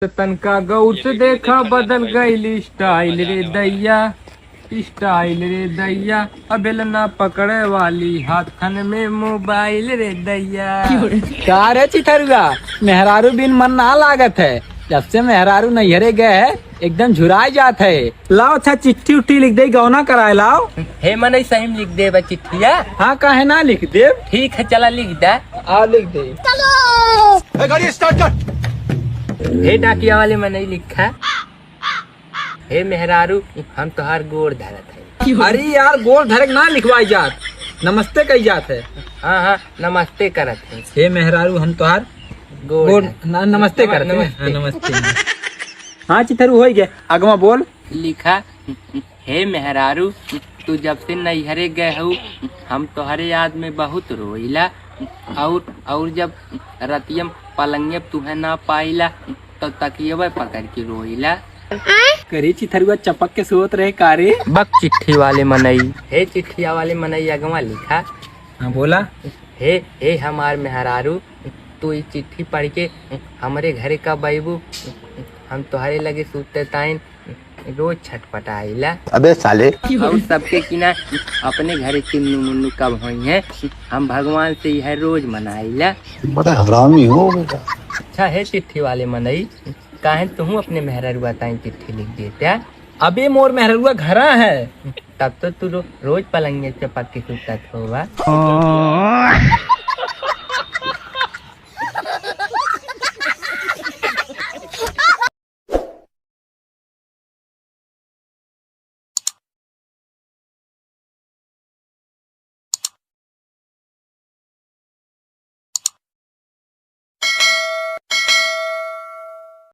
तनका गौर से देखा बदल गई स्टाइल रे दैया, स्टाइल रे दैया। अबेल ना पकड़े वाली हाथन में मोबाइल रे दैया। का रे चिथरुआ, मेहरारू बिन मन ना लागत है। जब से मेहरारू नैहरे गए है एकदम झुराई जात है। लाओ अच्छा चिट्ठी उट्ठी लिख दे, गौना कराए लाओ। हे मनई सही में लिख दे चिट्ठिया। हाँ काहे ना लिख दे। ठीक है चला लिख दे। आ लिख दे। गाड़ी स्टार्ट कर। हे डाकिया वाले मनई लिखा, हे मेहरारू हम तोहार गोड़ धरत है। अरे यार गोड़ धरक ना लिखवाई जात, नमस्ते कही जात है। हाँ हाँ नमस्ते करत है। हे मेहरारू हम तोहार गोड़ नमस्ते करते हैं। नमस्ते। हाँ, नमस्ते। हाँ चिथरू हो गया, अगवा बोल। लिखा, हे मेहरारू तू जब से नैहरे गए हो हम तोहरे याद में बहुत रोइला, और जब रतियम पलंगे तुहे ना पाइला तो तकियबे पकड़ के रोइला। करी चिथरुआ चपक के सोत रहे कारे। बक चिट्ठी वाले मनई, हे चिट्ठिया वाले मनई अगवा लिखा, हाँ बोला। हे हमार मेहरारू तू ये चिट्ठी पढ़ के हमारे घरे का बैबू, हम तुम्हारे लगे सूते ताइन रोज छटपटाइला। अबे साले। और सबके किना अपने घरे चिन्नू मुन्नू कब हुई है, हम भगवान से यह रोज मनाइला। बड़ा हरामी हो बेटा। अच्छा है चिट्ठी वाले मनई, काहे तुम अपने मेहरारू बताई चिट्ठी लिख देते। अबे मोर मेहरुआ घरा है। तब तो तू रोज पलंगे चपक के सुतत होगा।